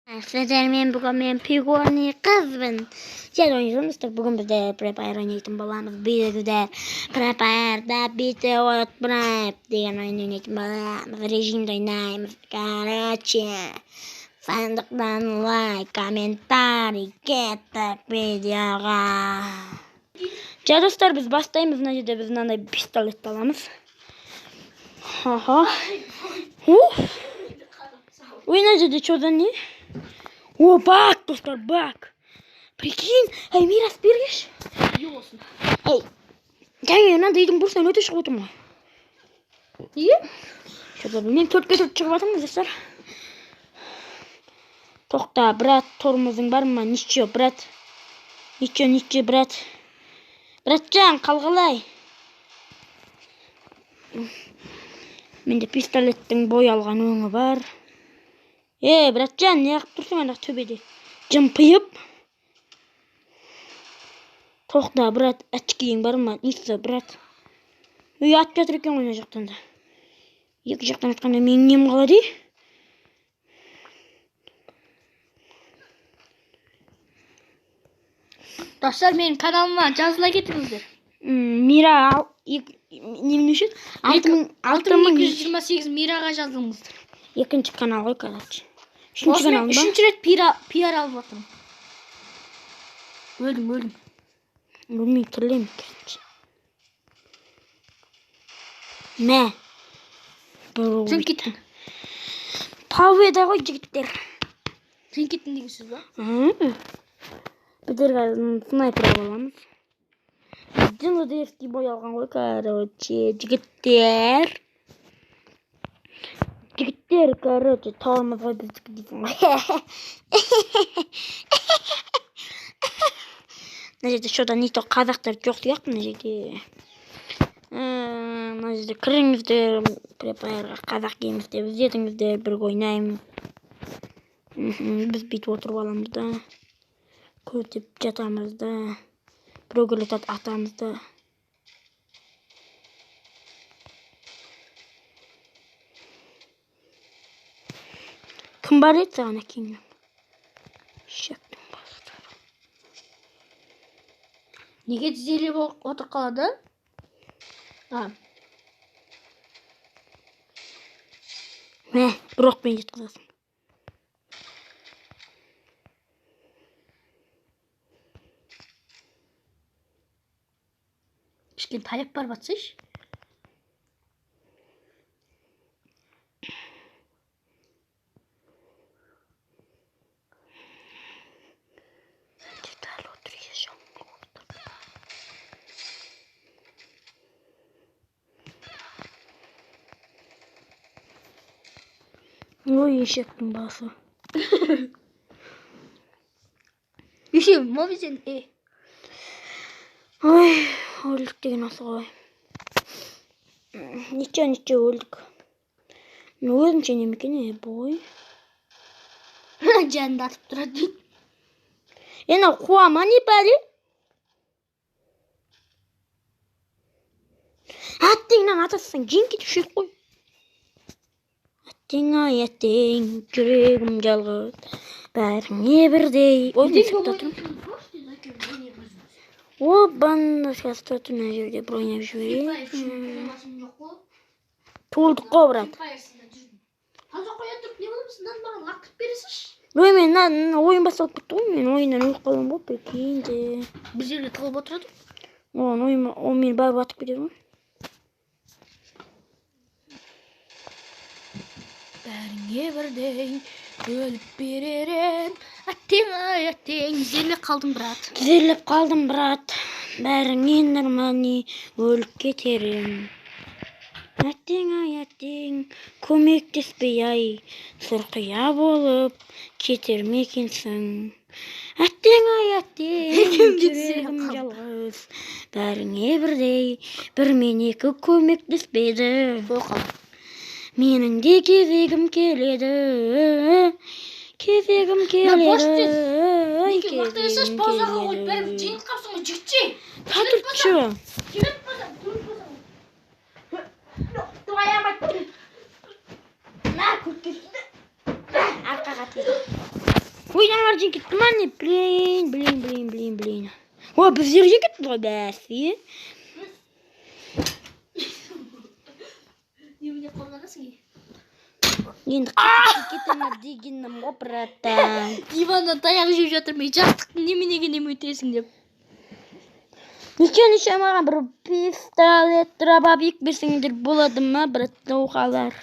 Sizler men bugün pigoni kızbın. Sen oynuyorsunuz bugün biz de Prepare oynayalım babamız bir de Prepare'da bir de oyun Prep diyen oynayalım babamız rejimde oynayalım kardeşim. Sandıktan like, komentari, getir videoga. Dostlar biz başlayımız necede biz nana pistolet alamız. Haha. Necede çözün ne? О, бак, достар, бак. Прикинь, эй, Мирас, берешь? İyi olsun. Эй, я надо идем бурсtan öte çıkıp oturma. İyi. Şöyle bilmem, törtke çıkıp atın dostlar. Toqta, brat, tormozun var mı? Niço, brat. Niço, brat. Bratcan, kalgılay. Mende pistoletin boyalgan öňü var. Bratcan, ne yapıp dursun ana töbede? Jımpıyıp. Toqta, brat, açkiyin var mı? Niço, brat. At götürüken oynayacaktan da. Iki jaktan atkanda men nem kalady? Dostlar benim kanalıma cazla getirinizler. Mira nemin üçün? 6228 Miraga жаздыңыздар. Екінші канал ғой, короче. Үшінші канал ба? Үшінші рет пиар алып жатырмын. Өлдім. Өлмей тірлеймін, короче. Мә. Сен кеттің. Паведа ғой жігіттер. Сен кеттің деген сөз ба? Біздер снайпер аламыз. Дилдерский бой алған ғой, короче, жігіттер. Жігіттер, короче, тауымыз ғой біздікі дейсің ғой. Мына жерде шода нито қазақтар жоқ сияқты мына жерде. Мына жерде кіріңіздер, Prepare'ға қазақ геймс деп іздетіңіздер, бірге ойнаймыз. Біз бүйтіп отырып аламыз да. Көтіп жатамыз да. Біреуге атамыз да. Кім бар еді саған әкеңнен? Шектің бастары. Неге тізелеп отыр қалады? Мә, бір оқпен жеткізесің. Кішкене таяп барып атсайшы. Ой, ешектің басы. Ешек, мол сен, Ой, өлдік деген осы ғой. Ниче өлдік. Өзімше немекен бой. Жанды атып тұрады. Ена қуама не бәрі? Аттеңнен атасың, жеңке түшек қой. Аттең, жүрегім жалғыз. Бәріңе бірдей. Ой, не сыпта тұрмын? Банда сәсті түнә жерде бір ойнап жіберейін. Толдық қой, брат. Таза қоя тұрып, не болмысын, маған лақтып бересіш? Ой, мен ойын басталып кетті ғой, мен ойыннан өліп қалдым ғой, прикиньте. Бір жерге тығылып отырады? О, мен барып атып кетеді ғой. Бәріңе бірдей өліп беререм. Аттең, Тізерлеп қалдым, брат. Бәріңе нормальный өліп кетерем. Аттең, көмектеспей ай, сұрқия болып кетер мекенсің. Аттең, жүрегім жалғыз. Бәріңе бірдей, бір мен екі көмектеспеді. Менің де кезегім келеді. Кезегім келеді. Неге уақыт есеш паузаға қойып бәріп жеңіп қапсың ғой жігітше. Татыртшы. Жігіт болсам, тұрып болсам. Аямай тұрып. Көткесінде. Арқаға тезі. Ой, аналар жеңіп кетті ма не? Блин. Ой, біздер жеңіп кетті ғой бәсе. Немене қолданасың? Енді кетемін дегенім ғой, братан. Диваннан таяқ жеп жатырмын, жастықтың неменеге өтесің деп. Неше маған бір пистолет, дробовик берсеңдер болады ма, братухалар?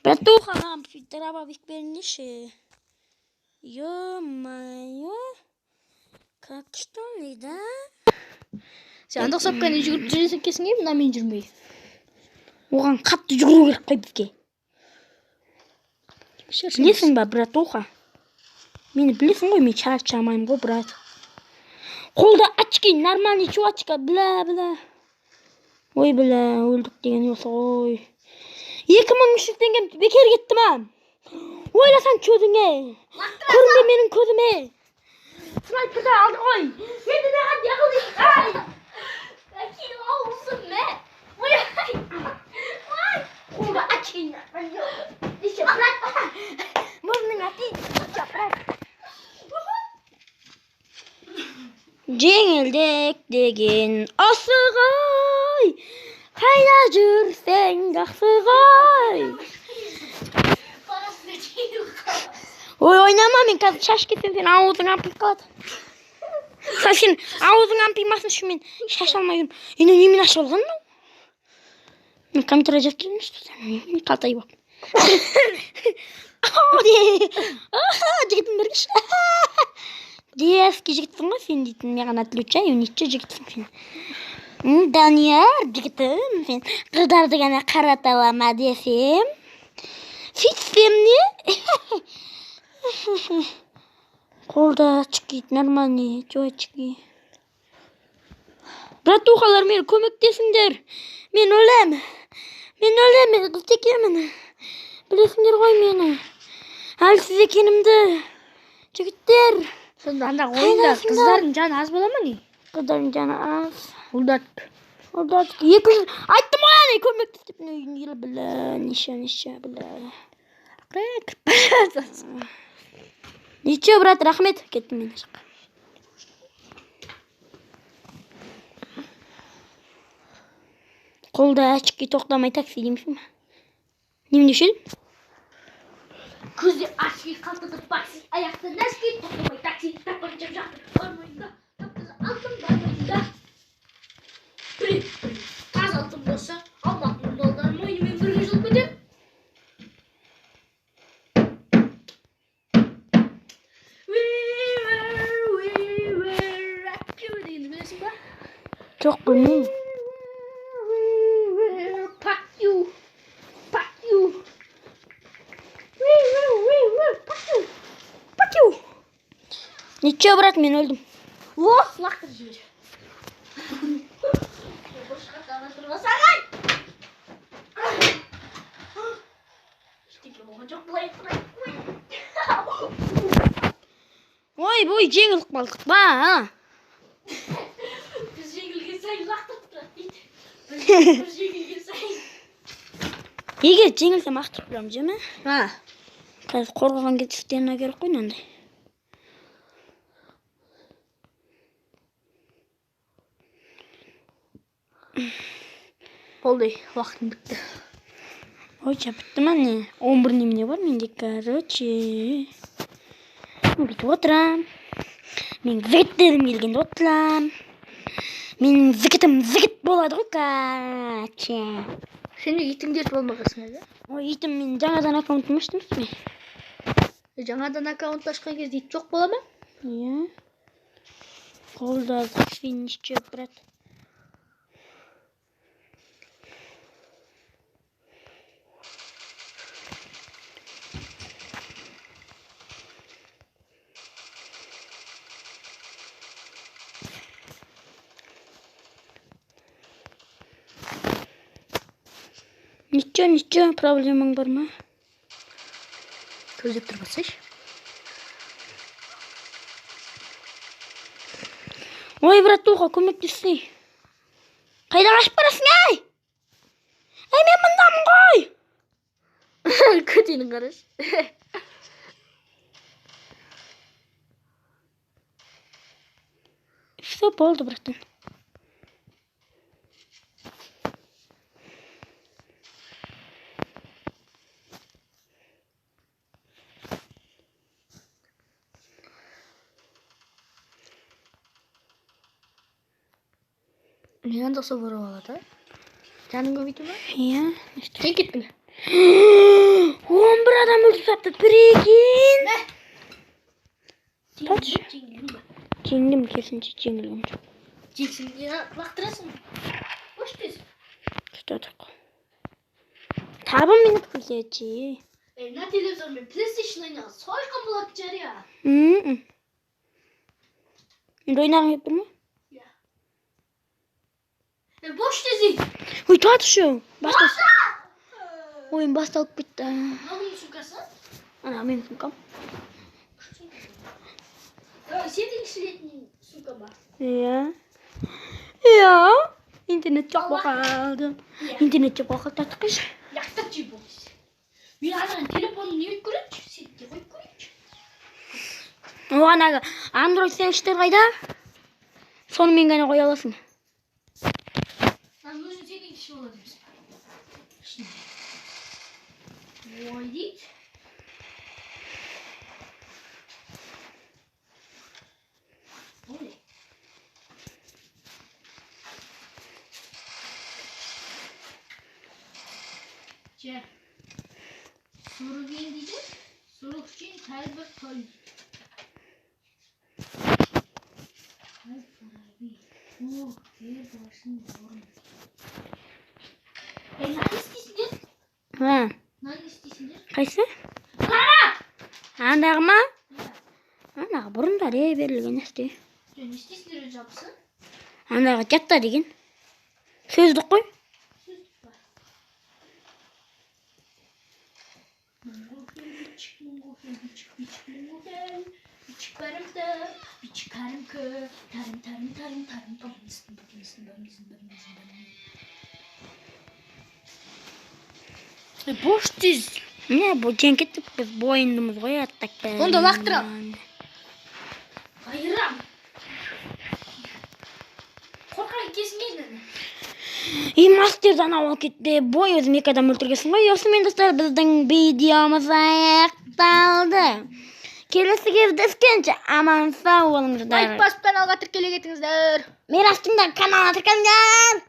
Братуха, маған дробовик беріңдерші. Ё-моё. Как что ли, да? Сен андық сапқаны жүгіріп жүресің кесің мына мен жүрмей. Оған қатты жүгіру керек қой бізге. Білесің ба, братуха? Мені білесің ғой, мен шаршамаймын ғой, брат. Қолда очки, нормальный чувачка, бля. Ой, бля, өлдік деген осы ғой. 2300 теңгем бекер кетті ма? Ойласан көзіңе. Көрінбе менің көзіме. Снайперді алды ғой. Енді маған не қылдың? Әкел ауызым мә. Қолда очки. Еще, брат. Мұрның ати. Жеңілдік деген асығай, қайда жүрсең жақсы ғой. Ой, ойнама, мен қазір шаш кетсем, сен ауызың ампиып қалады. Сен ауызың ампимасын үшін мен шаш алмай жүрмін. Енді немен ашып алған мынау? Мен компьютерға жазып тұрмын, мен қалтай болып. Жігітім бергіші. Дески жігітсің ғой сен дейтін, маған отличаю, неше жігітсің сен. Данияр жігітім, сен қыздарды ғана қарата алама десем. Сөйтсем не? Қолда очки, нормальный очки. Братухалар, мені көмектесіңдер. Мен өлем, мен қылтекемін. Білесіңдер ғой мені. Әлсіз екенімді. Жігіттер. Сонда анда ойында қыздардың жаны аз бола ма не? Қыздардың жаны аз. Ұлдат. 200. Айттым ғой әне көмектес деп. Бля, неше, бля. Неше, брат, рахмет. Кеттім мен жаққа. Қолда очки тоқтамай такси деймісің ба? Немен дешедім? Көзде ашки қалтырып бақси, аяқты нәски, тоқтамай такси, тапқан жеп жатыр. Армайында, таптызы алтын бармайында. Білет, таз алтын болса, алматының долларын мойнымен бірге жылып өтем. We were rock you дегенді білесің ба? Жоқ, білмеймін. Ничего, брат, мен өлдім. Оқ, лақтыр жібер. Бошқа тағы тұрғасағай. Ештеңке болған жоқ, бұлай тұрайық. Ой, жеңіліп қалдық ба, а? Біз жеңілген сайын лақтырып тұрады дейді. Біз жеңілген сайын. Егер жеңілсем ақтырып тұрамын, жеме? Ха. Қазір қорғаған кетістен керек қой мынандай. Болды, уақытым бітті. Ой, бітті ма не? 11 немене бар менде, короче. Бүйтіп отырам. Мен зігіттерім келгенде отырам. Менің зігітім зігіт болады ғой, короче. Сен де итіңдер болмағасың әлі? Ой, итім мен жаңадан аккаунтым аштым мен. Жаңадан аккаунт ашқан кезде ит жоқ бола ма? Иә. Қолда свинишче, брат. Ничего, проблемаң бар ма? Көздеп тұрмасайш. Ой, братуха, көмектесей. Қайда қашып барасың, ай? Ай, мен мұндамын ғой. Көтенің қараш. Все, болды бірақтан. Менен досы бұрып алады. Жаның көбейту ма? Иә. Сен кеттің. 11 адам өлтіріп тастапты. Прикинь. Жеңдім, керісінше жеңілгем жоқ. Жексің, лақтырасың. Қош тез. Тұтадық. Табын минут көрсетші. На телевизормен PlayStation ойнаған сойқан болады жария. Енді ойнағың кеп тұр ма? Бош тезей. Ой, татышы. Ойын басталып кетті. Мынауның сумкасы? Ана, менің сумкам. Сенің ішілетін сумка бар. Иә. Иә. Интернет жоқ боқалды. Интернет жоқ боқалды таттық еш. Яқтап жей болсы. Мен ананың телефонын не көрейінші? Сетке қойып көрейінші. Оған ағы Android сенгіштер қайда? Сонымен ғана қоя аласың. Өзің сенің іші болады емес. Ой дейді. Ой. Че. Soru geldi de soru için kalbe koy. Bu bir başın doğru. Ne istiyorsun? Ha. Ne istiyorsun? Қайсы? Андағы ма? Андағы бұрында берілген нәрсе. Ne istiyorsun hocamsın? Андағы жатта деген. Сөздік қой. Boş düz. Не, бұл жең кеттік біз бойындымыз ғой аттак. Онда лақтырам. Айырам. Қорқақ кесіңген. И мастердан алып кетті. Бой өзім 2 адам өлтіргесін ғой. Осымен достар біздің видеомыз аяқталды. Келесі кездескенше аман сау болыңыздар. Лайк басып каналға тіркеле кетіңіздер. Мирастың да каналына тіркеліңдер.